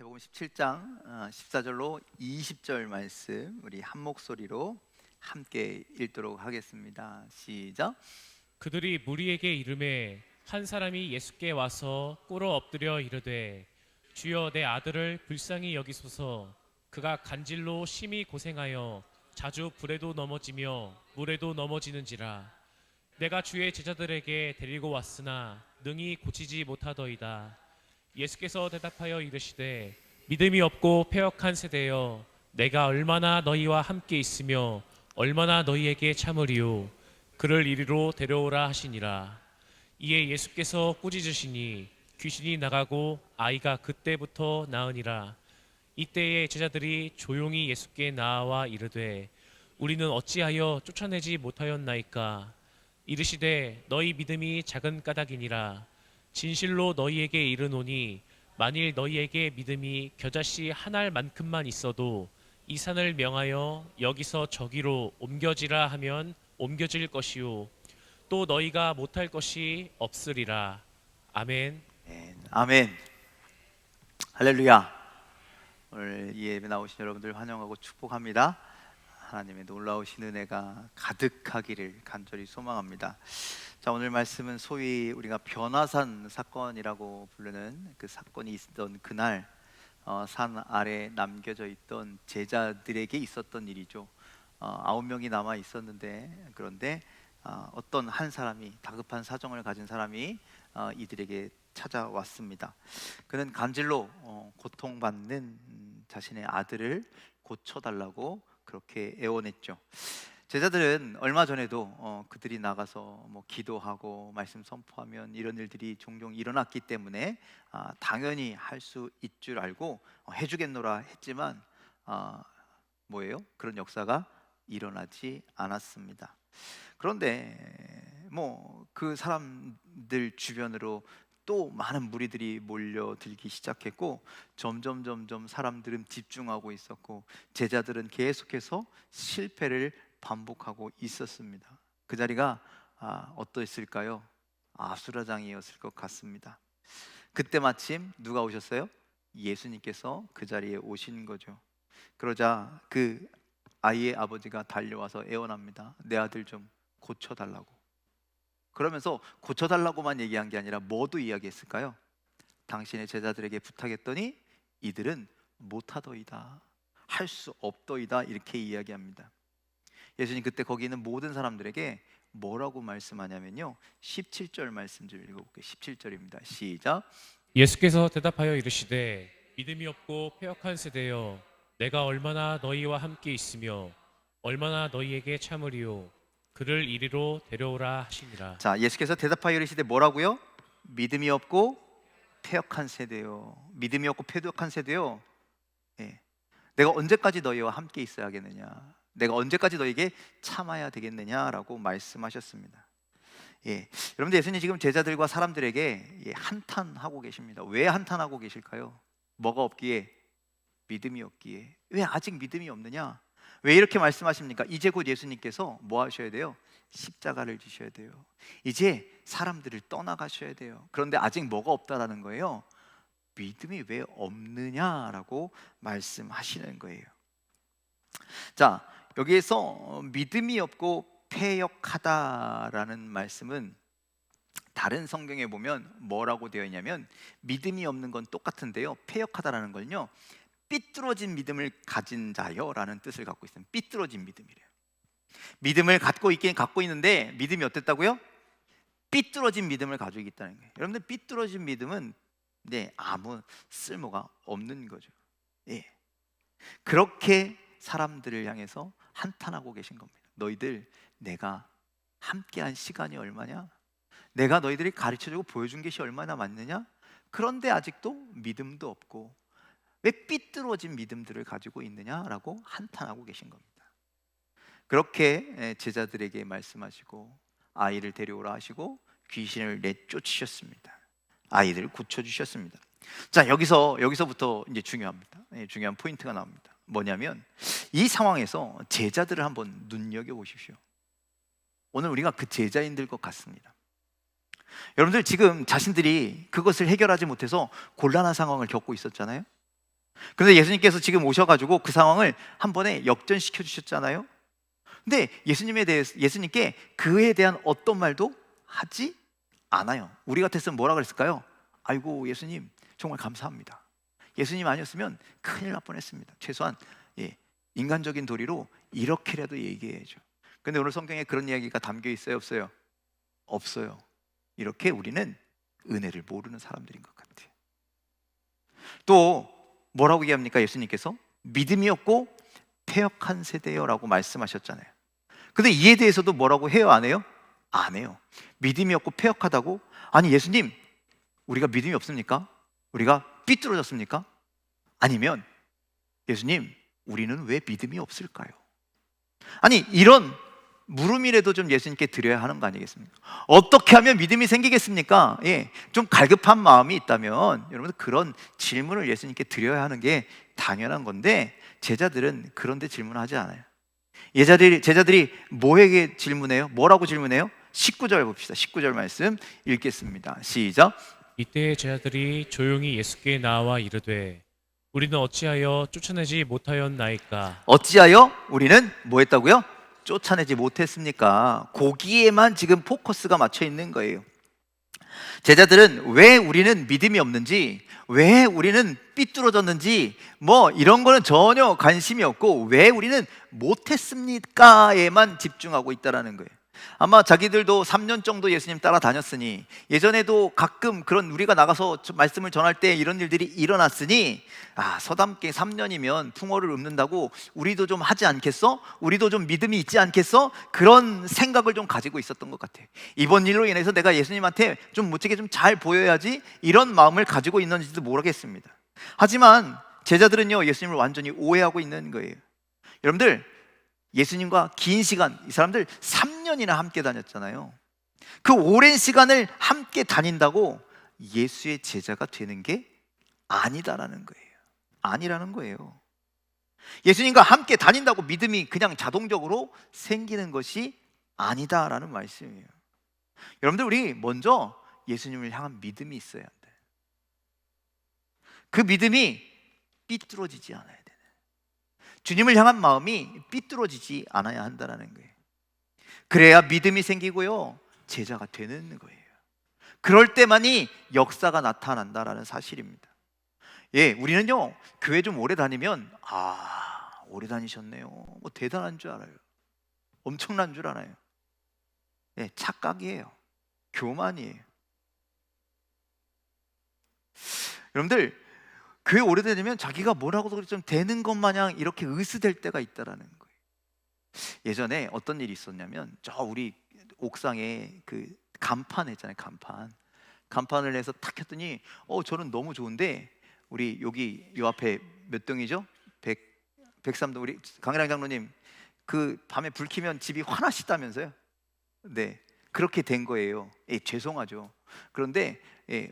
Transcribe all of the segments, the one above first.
마태복음 17장 14절로 20절 말씀 우리 한 목소리로 함께 읽도록 하겠습니다. 시작. 그들이 무리에게 이르매 한 사람이 예수께 와서 꿇어 엎드려 이르되 주여 내 아들을 불쌍히 여기소서. 그가 간질로 심히 고생하여 자주 불에도 넘어지며 물에도 넘어지는지라. 내가 주의 제자들에게 데리고 왔으나 능히 고치지 못하더이다. 예수께서 대답하여 이르시되 믿음이 없고 패역한 세대여, 내가 얼마나 너희와 함께 있으며 얼마나 너희에게 참으리요. 그를 이리로 데려오라 하시니라. 이에 예수께서 꾸짖으시니 귀신이 나가고 아이가 그때부터 나으니라. 이때에 제자들이 조용히 예수께 나아와 이르되 우리는 어찌하여 쫓아내지 못하였나이까. 이르시되 너희 믿음이 작은 까닭이니라. 진실로 너희에게 이르노니 만일 너희에게 믿음이 겨자씨 한 알만큼만 있어도 이 산을 명하여 여기서 저기로 옮겨지라 하면 옮겨질 것이요 또 너희가 못할 것이 없으리라. 아멘. 아멘. 할렐루야. 오늘 이 예배 나오신 여러분들 환영하고 축복합니다. 하나님의 놀라우신 은혜가 가득하기를 간절히 소망합니다. 자, 오늘 말씀은 소위 우리가 변화산 사건이라고 부르는 그 사건이 있었던 그날 산 아래 남겨져 있던 제자들에게 있었던 일이죠. 9명이 남아 있었는데, 그런데 어떤 한 사람이, 다급한 사정을 가진 사람이 이들에게 찾아왔습니다. 그는 간질로 고통받는 자신의 아들을 고쳐달라고 그렇게 애원했죠. 제자들은 얼마 전에도 그들이 나가서 기도하고 말씀 선포하면 이런 일들이 종종 일어났기 때문에 당연히 할 수 있을 줄 알고 해주겠노라 했지만 뭐예요? 그런 역사가 일어나지 않았습니다. 그런데 그 사람들 주변으로 또 많은 무리들이 몰려들기 시작했고, 점점 사람들은 집중하고 있었고 제자들은 계속해서 실패를 반복하고 있었습니다. 그 자리가 어떠했을까요? 아수라장이었을 것 같습니다. 그때 마침 누가 오셨어요? 예수님께서 그 자리에 오신 거죠. 그러자 그 아이의 아버지가 달려와서 애원합니다. 내 아들 좀 고쳐달라고. 그러면서 고쳐달라고만 얘기한 게 아니라 뭐도 이야기했을까요? 당신의 제자들에게 부탁했더니 이들은 못하더이다, 할 수 없더이다, 이렇게 이야기합니다. 예수님 그때 거기 있는 모든 사람들에게 뭐라고 말씀하냐면요, 17절 말씀 좀 읽어볼게요. 17절입니다. 시작. 예수께서 대답하여 이르시되 믿음이 없고 패역한 세대여, 내가 얼마나 너희와 함께 있으며 얼마나 너희에게 참으리요. 그를 이리로 데려오라 하시니라. 자, 예수께서 대답하여 이르시되 뭐라고요? 믿음이 없고 패역한 세대요. 믿음이 없고 패역한 세대요. 내가 언제까지 너희와 함께 있어야겠느냐, 내가 언제까지 너희에게 참아야 되겠느냐라고 말씀하셨습니다. 여러분들, 예수님 지금 제자들과 사람들에게 한탄하고 계십니다. 왜 한탄하고 계실까요? 뭐가 없기에? 믿음이 없기에. 왜 아직 믿음이 없느냐? 왜 이렇게 말씀하십니까? 이제 곧 예수님께서 뭐 하셔야 돼요? 십자가를 지셔야 돼요. 이제 사람들을 떠나가셔야 돼요. 그런데 아직 뭐가 없다라는 거예요? 믿음이 왜 없느냐라고 말씀하시는 거예요. 자, 여기에서 믿음이 없고 패역하다라는 말씀은 다른 성경에 보면 뭐라고 되어 있냐면, 믿음이 없는 건 똑같은데요, 패역하다라는 걸요, 삐뚤어진 믿음을 가진 자여라는 뜻을 갖고 있습니다. 삐뚤어진 믿음이래요. 믿음을 갖고 있긴 갖고 있는데 믿음이 어땠다고요? 삐뚤어진 믿음을 가지고 있다는 거예요. 여러분들, 삐뚤어진 믿음은 아무 쓸모가 없는 거죠. 그렇게 사람들을 향해서 한탄하고 계신 겁니다. 너희들, 내가 함께한 시간이 얼마냐? 내가 너희들이 가르쳐주고 보여준 것이 얼마나 많느냐? 그런데 아직도 믿음도 없고 왜 삐뚤어진 믿음들을 가지고 있느냐라고 한탄하고 계신 겁니다. 그렇게 제자들에게 말씀하시고 아이를 데려오라 하시고 귀신을 내쫓으셨습니다. 아이들을 고쳐주셨습니다. 자, 여기서부터 이제 중요합니다. 중요한 포인트가 나옵니다. 뭐냐면, 이 상황에서 제자들을 한번 눈여겨보십시오. 오늘 우리가 그 제자인들 것 같습니다. 여러분들, 지금 자신들이 그것을 해결하지 못해서 곤란한 상황을 겪고 있었잖아요. 그런데 예수님께서 지금 오셔가지고 그 상황을 한 번에 역전시켜 주셨잖아요. 근데 예수님께 그에 대한 어떤 말도 하지 않아요. 우리 같았으면 뭐라 그랬을까요? 아이고 예수님 정말 감사합니다. 예수님 아니었으면 큰일 날 뻔했습니다. 최소한 인간적인 도리로 이렇게라도 얘기해야죠. 근데 오늘 성경에 그런 이야기가 담겨 있어요, 없어요? 없어요. 이렇게 우리는 은혜를 모르는 사람들인 것 같아요. 또 뭐라고 얘기합니까? 예수님께서 믿음이 없고 패역한 세대여라고 말씀하셨잖아요. 근데 이에 대해서도 뭐라고 해요? 안 해요? 안 해요. 믿음이 없고 패역하다고? 아니 예수님, 우리가 믿음이 없습니까? 우리가 삐뚤어졌습니까? 아니면 예수님, 우리는 왜 믿음이 없을까요? 아니 이런 물음이라도 좀 예수님께 드려야 하는 거 아니겠습니까? 어떻게 하면 믿음이 생기겠습니까? 좀 갈급한 마음이 있다면 여러분 그런 질문을 예수님께 드려야 하는 게 당연한 건데 제자들은 그런데 질문하지 않아요. 제자들이 뭐에게 질문해요? 뭐라고 질문해요? 19절 봅시다. 19절 말씀 읽겠습니다. 시작. 이때 제자들이 조용히 예수께 나와 이르되 우리는 어찌하여 쫓아내지 못하였나이까? 어찌하여 우리는 뭐 했다고요? 쫓아내지 못했습니까? 거기에만 지금 포커스가 맞춰 있는 거예요. 제자들은 왜 우리는 믿음이 없는지, 왜 우리는 삐뚤어졌는지 뭐 이런 거는 전혀 관심이 없고 왜 우리는 못했습니까에만 집중하고 있다라는 거예요. 아마 자기들도 3년 정도 예수님 따라다녔으니 예전에도 가끔 그런 우리가 나가서 말씀을 전할 때 이런 일들이 일어났으니 서담께 3년이면 풍어를 읊는다고 우리도 좀 하지 않겠어? 우리도 좀 믿음이 있지 않겠어? 그런 생각을 좀 가지고 있었던 것 같아요. 이번 일로 인해서 내가 예수님한테 좀 멋지게 좀 잘 보여야지 이런 마음을 가지고 있는지도 모르겠습니다. 하지만 제자들은요 예수님을 완전히 오해하고 있는 거예요. 여러분들 예수님과 긴 시간, 이 사람들 3년이나 함께 다녔잖아요. 그 오랜 시간을 함께 다닌다고 예수의 제자가 되는 게 아니다라는 거예요. 아니라는 거예요. 예수님과 함께 다닌다고 믿음이 그냥 자동적으로 생기는 것이 아니다라는 말씀이에요. 여러분들 우리 먼저 예수님을 향한 믿음이 있어야 돼. 그 믿음이 삐뚤어지지 않아야 돼. 주님을 향한 마음이 삐뚤어지지 않아야 한다는 거예요. 그래야 믿음이 생기고요 제자가 되는 거예요. 그럴 때만이 역사가 나타난다라는 사실입니다. 우리는요 교회 좀 오래 다니면 오래 다니셨네요 뭐 대단한 줄 알아요. 엄청난 줄 알아요. 착각이에요. 교만이에요. 여러분들 교회 오래되면 자기가 뭐라고도 좀 되는 것 마냥 이렇게 으스댈 때가 있다라는 거예요. 예전에 어떤 일이 있었냐면 저 우리 옥상에 그 간판 했잖아요. 간판을 해서 탁 켰더니 저는 너무 좋은데 우리 여기 요 앞에 몇 동이죠? 103동 우리 강일랑 장로님 그 밤에 불 켜면 집이 화나시다면서요? 네 그렇게 된 거예요. 죄송하죠. 그런데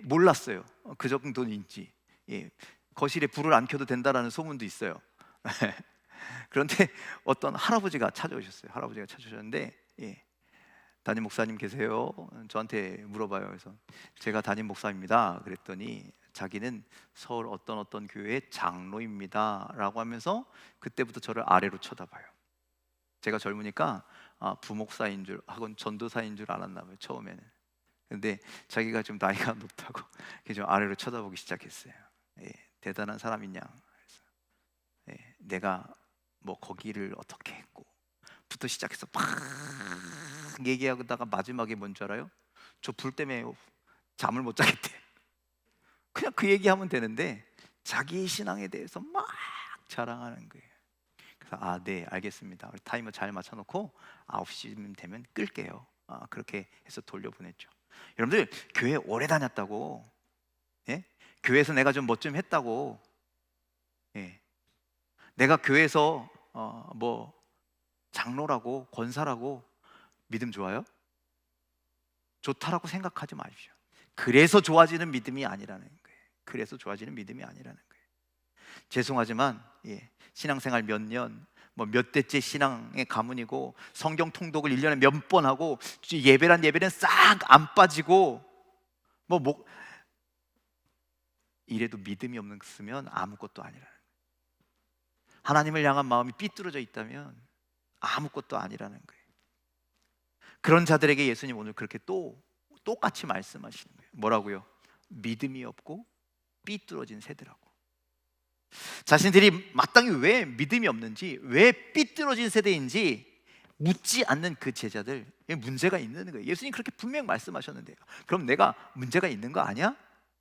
몰랐어요. 그 정도인지. 거실에 불을 안 켜도 된다라는 소문도 있어요. 그런데 어떤 할아버지가 찾아오셨어요. 할아버지가 찾아오셨는데 담임 목사님 계세요? 저한테 물어봐요. 그래서 제가 담임 목사입니다. 그랬더니 자기는 서울 어떤 교회의 장로입니다 라고 하면서 그때부터 저를 아래로 쳐다봐요. 제가 젊으니까 부목사인 줄 하고 전도사인 줄 알았나 봐요 처음에는. 근데 자기가 좀 나이가 높다고 좀 아래로 쳐다보기 시작했어요. 대단한 사람이냐. 그래서 내가 뭐 거기를 어떻게 했고 부터 시작해서 막 얘기하다가 마지막에 뭔지 알아요? 저 불 때문에 잠을 못 자겠대. 그냥 그 얘기하면 되는데 자기 신앙에 대해서 막 자랑하는 거예요. 그래서 네 알겠습니다. 우리 타이머 잘 맞춰놓고 9시쯤 되면 끌게요. 그렇게 해서 돌려보냈죠. 여러분들 교회 오래 다녔다고 교회에서 내가 좀 뭐 좀 했다고 내가 교회에서 뭐 장로라고 권사라고 믿음 좋아요? 좋다라고 생각하지 마십시오. 그래서 좋아지는 믿음이 아니라는 거예요. 그래서 좋아지는 믿음이 아니라는 거예요. 죄송하지만 신앙생활 몇 년 몇 대째 신앙의 가문이고 성경 통독을 1년에 몇 번 하고 예배는 싹 안 빠지고 이래도 믿음이 없으면 아무것도 아니라는 거예요. 하나님을 향한 마음이 삐뚤어져 있다면 아무것도 아니라는 거예요. 그런 자들에게 예수님 오늘 그렇게 또 똑같이 말씀하시는 거예요. 뭐라고요? 믿음이 없고 삐뚤어진 세대라고. 자신들이 마땅히 왜 믿음이 없는지, 왜 삐뚤어진 세대인지 묻지 않는 그 제자들, 문제가 있는 거예요. 예수님 그렇게 분명 말씀하셨는데요. 그럼 내가 문제가 있는 거 아니야?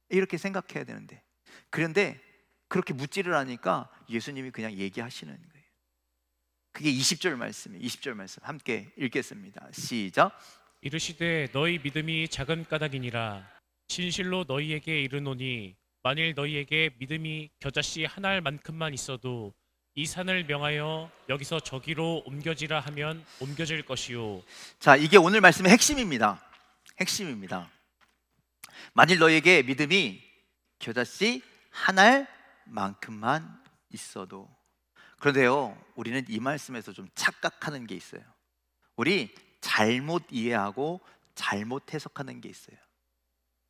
이렇게 생각해야 되는데, 그런데 그렇게 묻지를 않으니까 예수님이 그냥 얘기하시는 거예요. 그게 20절 말씀이에요. 20절 말씀 함께 읽겠습니다. 시작. 이르시되 너희 믿음이 작은 까닭이니라. 진실로 너희에게 이르노니 만일 너희에게 믿음이 겨자씨 한 알만큼만 있어도 이 산을 명하여 여기서 저기로 옮겨지라 하면 옮겨질 것이요. 자, 이게 오늘 말씀의 핵심입니다. 핵심입니다. 만일 너희에게 믿음이 겨자씨 한 알만큼만 있어도. 그런데요, 우리는 이 말씀에서 좀 착각하는 게 있어요. 우리 잘못 이해하고 잘못 해석하는 게 있어요.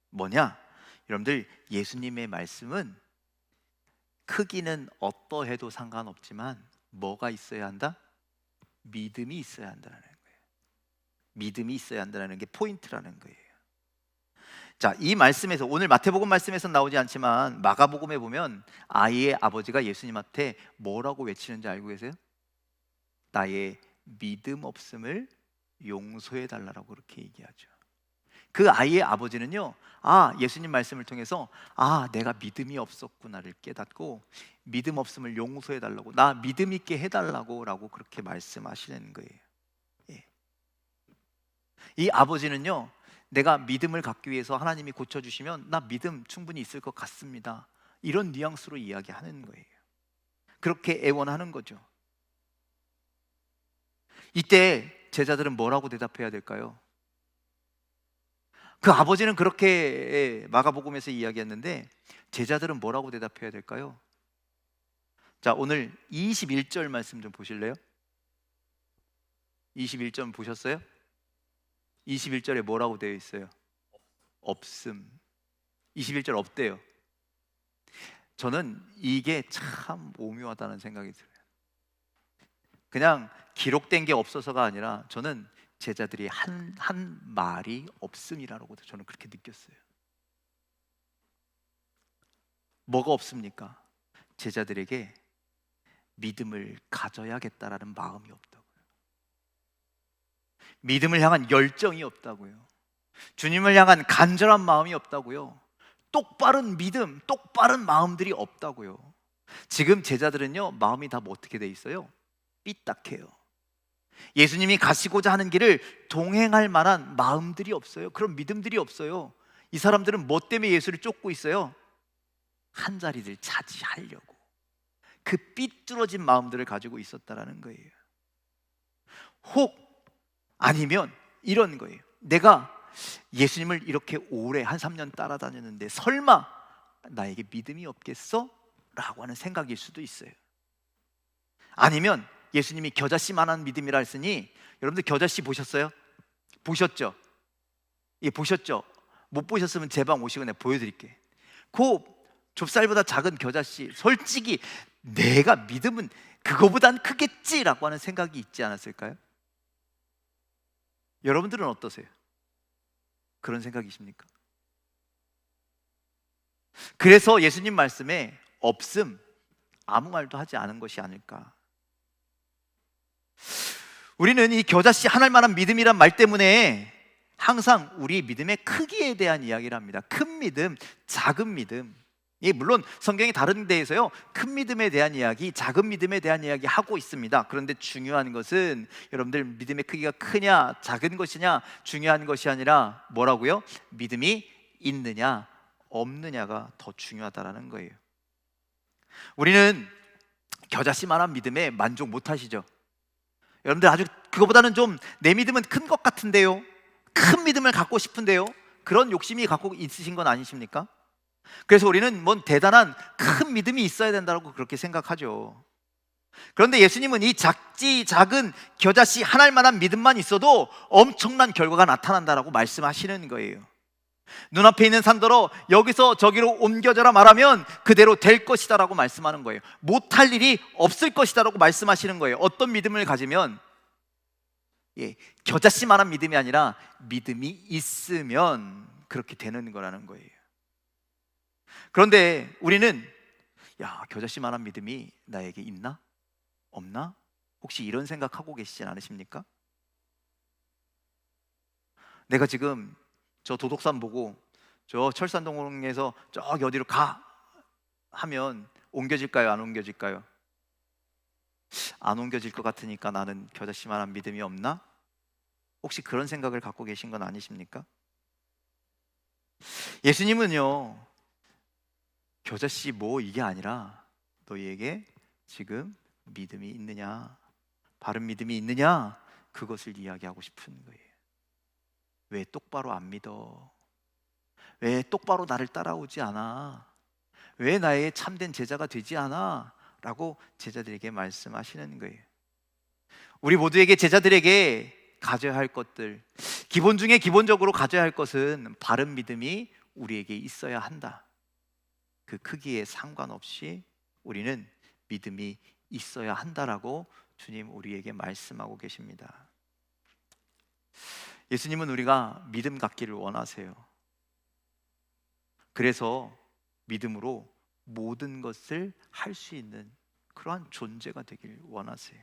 뭐냐? 여러분들, 예수님의 말씀은 크기는 어떠해도 상관없지만 뭐가 있어야 한다? 믿음이 있어야 한다는 거예요. 믿음이 있어야 한다는 게 포인트라는 거예요. 자, 이 말씀에서, 오늘 마태복음 말씀에서 나오지 않지만 마가복음에 보면 아이의 아버지가 예수님한테 뭐라고 외치는지 알고 계세요? 나의 믿음 없음을 용서해 달라고 그렇게 얘기하죠. 그 아이의 아버지는요, 예수님 말씀을 통해서 내가 믿음이 없었구나를 깨닫고 믿음 없음을 용서해 달라고, 나 믿음 있게 해달라고 라고 그렇게 말씀하시는 거예요. 예. 이 아버지는요, 내가 믿음을 갖기 위해서 하나님이 고쳐주시면 나 믿음 충분히 있을 것 같습니다, 이런 뉘앙스로 이야기하는 거예요. 그렇게 애원하는 거죠. 이때 제자들은 뭐라고 대답해야 될까요? 그 아버지는 그렇게 마가복음에서 이야기했는데 제자들은 뭐라고 대답해야 될까요? 자, 오늘 21절 말씀 좀 보실래요? 21절 보셨어요? 21절에 뭐라고 되어 있어요? 없음. 21절 없대요. 저는 이게 참 오묘하다는 생각이 들어요. 그냥 기록된 게 없어서가 아니라 저는 제자들이 한 말이 없음이라고 저는 그렇게 느꼈어요. 뭐가 없습니까? 제자들에게 믿음을 가져야겠다라는 마음이 없다고요. 믿음을 향한 열정이 없다고요. 주님을 향한 간절한 마음이 없다고요. 똑바른 믿음, 똑바른 마음들이 없다고요. 지금 제자들은요, 마음이 다 어떻게 돼 있어요? 삐딱해요. 예수님이 가시고자 하는 길을 동행할 만한 마음들이 없어요. 그런 믿음들이 없어요. 이 사람들은 뭐 때문에 예수를 쫓고 있어요? 한 자리를 차지하려고. 그 삐뚤어진 마음들을 가지고 있었다라는 거예요. 혹 아니면 이런 거예요. 내가 예수님을 이렇게 오래 한 3년 따라다녔는데 설마 나에게 믿음이 없겠어? 라고 하는 생각일 수도 있어요. 아니면 예수님이 겨자씨만한 믿음이라 했으니, 여러분들 겨자씨 보셨어요? 보셨죠? 예, 보셨죠? 못 보셨으면 제 방 오시고 내가 보여드릴게. 그 좁쌀보다 작은 겨자씨, 솔직히 내가 믿음은 그거보단 크겠지라고 하는 생각이 있지 않았을까요? 여러분들은 어떠세요? 그런 생각이십니까? 그래서 예수님 말씀에 없음, 아무 말도 하지 않은 것이 아닐까. 우리는 이 겨자씨 한 알만한 믿음이란 말 때문에 항상 우리 믿음의 크기에 대한 이야기를 합니다. 큰 믿음, 작은 믿음. 물론 성경이 다른 데에서요, 큰 믿음에 대한 이야기, 작은 믿음에 대한 이야기 하고 있습니다. 그런데 중요한 것은 여러분들 믿음의 크기가 크냐 작은 것이냐 중요한 것이 아니라 뭐라고요? 믿음이 있느냐 없느냐가 더 중요하다라는 거예요. 우리는 겨자씨만한 믿음에 만족 못 하시죠? 여러분들 아주 그거보다는 좀 내 믿음은 큰 것 같은데요, 큰 믿음을 갖고 싶은데요, 그런 욕심이 갖고 있으신 건 아니십니까? 그래서 우리는 뭔 대단한 큰 믿음이 있어야 된다고 그렇게 생각하죠. 그런데 예수님은 이 작은 겨자씨 한 알만한 믿음만 있어도 엄청난 결과가 나타난다라고 말씀하시는 거예요. 눈앞에 있는 산더러 여기서 저기로 옮겨져라 말하면 그대로 될 것이다 라고 말씀하는 거예요. 못할 일이 없을 것이다 라고 말씀하시는 거예요. 어떤 믿음을 가지면, 겨자씨만한 믿음이 아니라 믿음이 있으면 그렇게 되는 거라는 거예요. 그런데 우리는 겨자씨만한 믿음이 나에게 있나? 없나? 혹시 이런 생각하고 계시진 않으십니까? 내가 지금 저 도덕산 보고 저 철산동에서 저기 어디로 가 하면 옮겨질까요? 안 옮겨질까요? 안 옮겨질 것 같으니까 나는 겨자씨만한 믿음이 없나? 혹시 그런 생각을 갖고 계신 건 아니십니까? 예수님은요, 겨자씨 뭐 이게 아니라 너희에게 지금 믿음이 있느냐, 바른 믿음이 있느냐, 그것을 이야기하고 싶은 거예요. 왜 똑바로 안 믿어? 왜 똑바로 나를 따라오지 않아? 왜 나의 참된 제자가 되지 않아? 라고 제자들에게 말씀하시는 거예요. 우리 모두에게, 제자들에게 가져야 할 것들, 기본 중에 기본적으로 가져야 할 것은 바른 믿음이 우리에게 있어야 한다. 그 크기에 상관없이 우리는 믿음이 있어야 한다라고 주님 우리에게 말씀하고 계십니다. 예수님은 우리가 믿음 갖기를 원하세요. 그래서 믿음으로 모든 것을 할 수 있는 그러한 존재가 되길 원하세요.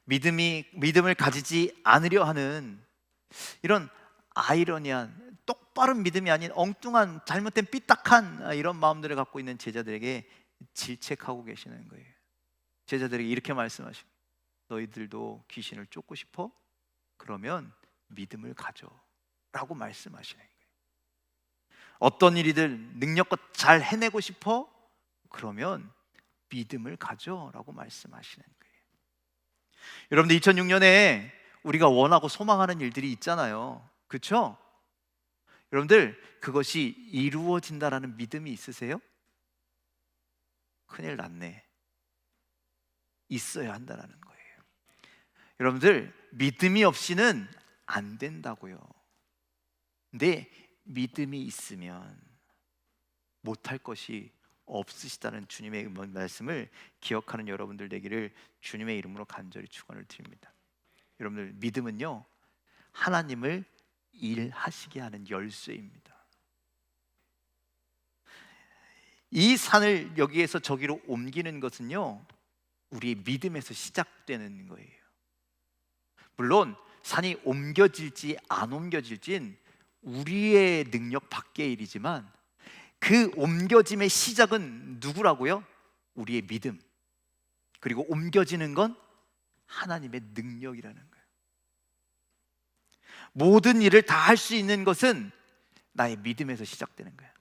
믿음을 가지지 않으려 하는 이런 아이러니한, 똑바른 믿음이 아닌 엉뚱한, 잘못된 삐딱한 이런 마음들을 갖고 있는 제자들에게 질책하고 계시는 거예요. 제자들에게 이렇게 말씀하십니다. 너희들도 귀신을 쫓고 싶어? 그러면 믿음을 가져 라고 말씀하시는 거예요. 어떤 일이든 능력껏 잘 해내고 싶어? 그러면 믿음을 가져 라고 말씀하시는 거예요. 여러분들 2006년에 우리가 원하고 소망하는 일들이 있잖아요. 그렇죠? 여러분들 그것이 이루어진다라는 믿음이 있으세요? 큰일 났네. 있어야 한다라는 거예요. 여러분들 믿음이 없이는 안 된다고요. 근데 믿음이 있으면 못할 것이 없으시다는 주님의 말씀을 기억하는 여러분들 되기를 주님의 이름으로 간절히 축원을 드립니다. 여러분들 믿음은요, 하나님을 일하시게 하는 열쇠입니다. 이 산을 여기에서 저기로 옮기는 것은요, 우리의 믿음에서 시작되는 거예요. 물론 산이 옮겨질지 안 옮겨질진 우리의 능력 밖의 일이지만 그 옮겨짐의 시작은 누구라고요? 우리의 믿음. 그리고 옮겨지는 건 하나님의 능력이라는 거예요. 모든 일을 다 할 수 있는 것은 나의 믿음에서 시작되는 거예요.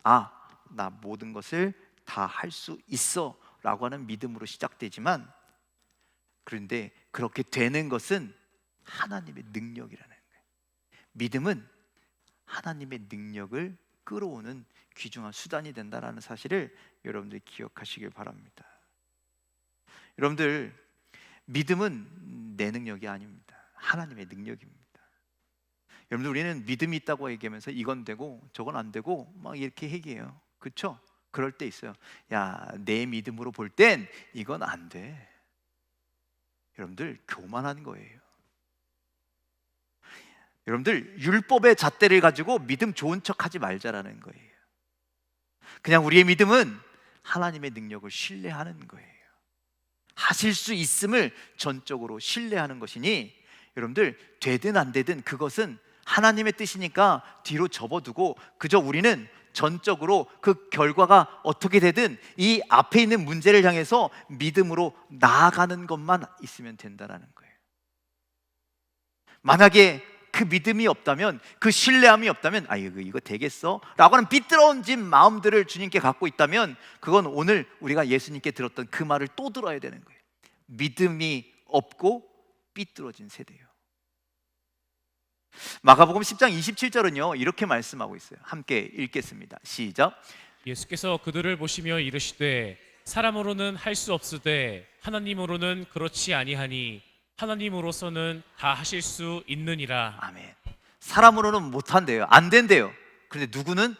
나 모든 것을 다 할 수 있어 라고 하는 믿음으로 시작되지만, 그런데 그렇게 되는 것은 하나님의 능력이라는 거예요. 믿음은 하나님의 능력을 끌어오는 귀중한 수단이 된다는 사실을 여러분들이 기억하시길 바랍니다. 여러분들 믿음은 내 능력이 아닙니다. 하나님의 능력입니다. 여러분들 우리는 믿음이 있다고 얘기하면서 이건 되고 저건 안 되고 막 이렇게 얘기해요. 그렇죠? 그럴 때 있어요. 내 믿음으로 볼 땐 이건 안 돼. 여러분들 교만한 거예요. 여러분들 율법의 잣대를 가지고 믿음 좋은 척 하지 말자라는 거예요. 그냥 우리의 믿음은 하나님의 능력을 신뢰하는 거예요. 하실 수 있음을 전적으로 신뢰하는 것이니, 여러분들 되든 안 되든 그것은 하나님의 뜻이니까 뒤로 접어두고 그저 우리는 전적으로 그 결과가 어떻게 되든 이 앞에 있는 문제를 향해서 믿음으로 나아가는 것만 있으면 된다는 거예요. 만약에 그 믿음이 없다면, 그 신뢰함이 없다면 이거 되겠어? 라고 하는 삐뚤어진 마음들을 주님께 갖고 있다면, 그건 오늘 우리가 예수님께 들었던 그 말을 또 들어야 되는 거예요. 믿음이 없고 삐뚤어진 세대예요. 마가복음 10장 27절은요 이렇게 말씀하고 있어요. 함께 읽겠습니다. 시작. 예수께서 그들을 보시며 이르시되 사람으로는 할 수 없으되 하나님으로는 그렇지 아니하니 하나님으로서는 다 하실 수 있느니라. 아멘. 사람으로는 못한대요. 안 된대요. 그런데 누구는?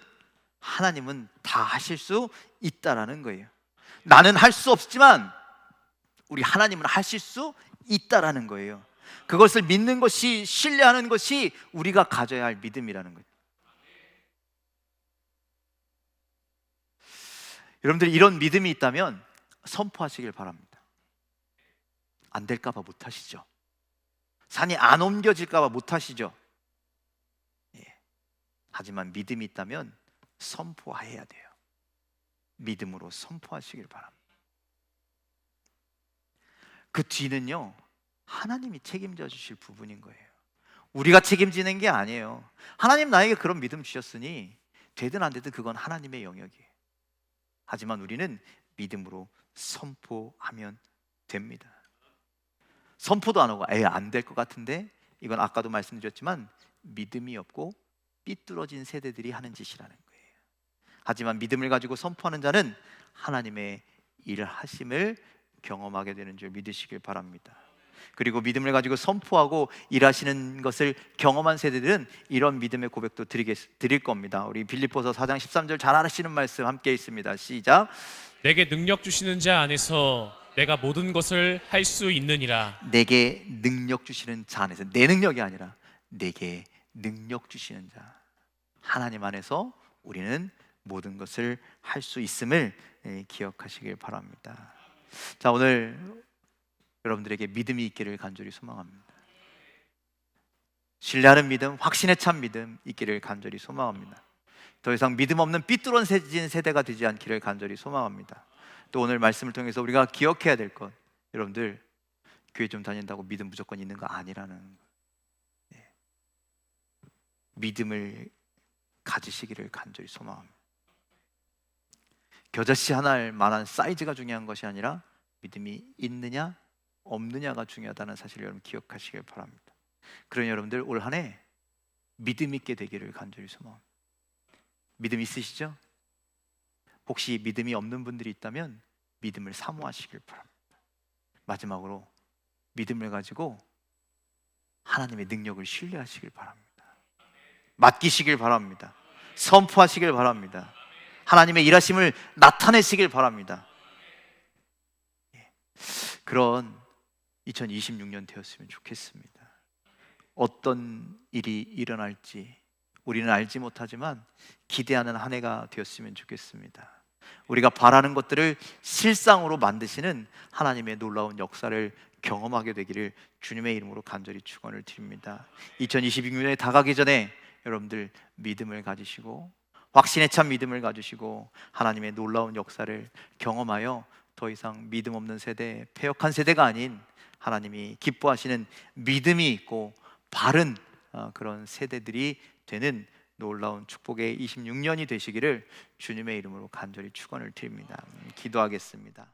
하나님은 다 하실 수 있다라는 거예요. 나는 할 수 없지만 우리 하나님은 하실 수 있다라는 거예요. 그것을 믿는 것이, 신뢰하는 것이 우리가 가져야 할 믿음이라는 거예요. 여러분들이 이런 믿음이 있다면 선포하시길 바랍니다. 안 될까 봐 못 하시죠. 산이 안 옮겨질까 봐 못 하시죠. 하지만 믿음이 있다면 선포해야 돼요. 믿음으로 선포하시길 바랍니다. 그 뒤는요, 하나님이 책임져 주실 부분인 거예요. 우리가 책임지는 게 아니에요. 하나님 나에게 그런 믿음 주셨으니 되든 안 되든 그건 하나님의 영역이에요. 하지만 우리는 믿음으로 선포하면 됩니다. 선포도 안 하고 안 될 것 같은데, 이건 아까도 말씀드렸지만 믿음이 없고 삐뚤어진 세대들이 하는 짓이라는 거예요. 하지만 믿음을 가지고 선포하는 자는 하나님의 일을 하심을 경험하게 되는 줄 믿으시길 바랍니다. 그리고 믿음을 가지고 선포하고 일하시는 것을 경험한 세대들은 이런 믿음의 고백도 드릴 겁니다. 우리 빌립보서 4장 13절 잘 아시는 말씀 함께 있습니다. 시작. 내게 능력 주시는 자 안에서 내가 모든 것을 할 수 있느니라. 내게 능력 주시는 자 안에서, 내 능력이 아니라 내게 능력 주시는 자, 하나님 안에서 우리는 모든 것을 할 수 있음을 기억하시길 바랍니다. 자, 오늘 여러분들에게 믿음이 있기를 간절히 소망합니다. 신뢰하는 믿음, 확신에 찬 믿음 있기를 간절히 소망합니다. 더 이상 믿음 없는 삐뚤어진 세대가 되지 않기를 간절히 소망합니다. 또 오늘 말씀을 통해서 우리가 기억해야 될 것, 여러분들 교회 좀 다닌다고 믿음 무조건 있는 거 아니라는 것. 믿음을 가지시기를 간절히 소망합니다. 겨자씨 하나를 말한 사이즈가 중요한 것이 아니라 믿음이 있느냐 없느냐가 중요하다는 사실을 여러분 기억하시길 바랍니다. 그러니 여러분들 올 한 해 믿음 있게 되기를 간절히 소망합니다. 믿음 있으시죠? 혹시 믿음이 없는 분들이 있다면 믿음을 사모하시길 바랍니다. 마지막으로 믿음을 가지고 하나님의 능력을 신뢰하시길 바랍니다. 맡기시길 바랍니다. 선포하시길 바랍니다. 하나님의 일하심을 나타내시길 바랍니다. 그런 2026년 되었으면 좋겠습니다. 어떤 일이 일어날지 우리는 알지 못하지만 기대하는 한 해가 되었으면 좋겠습니다. 우리가 바라는 것들을 실상으로 만드시는 하나님의 놀라운 역사를 경험하게 되기를 주님의 이름으로 간절히 축원을 드립니다. 2026년에 다가기 전에 여러분들 믿음을 가지시고 확신에 찬 믿음을 가지시고 하나님의 놀라운 역사를 경험하여 더 이상 믿음 없는 세대, 패역한 세대가 아닌 하나님이 기뻐하시는 믿음이 있고 바른 그런 세대들이 되는 놀라운 축복의 26년이 되시기를 주님의 이름으로 간절히 축원을 드립니다. 기도하겠습니다.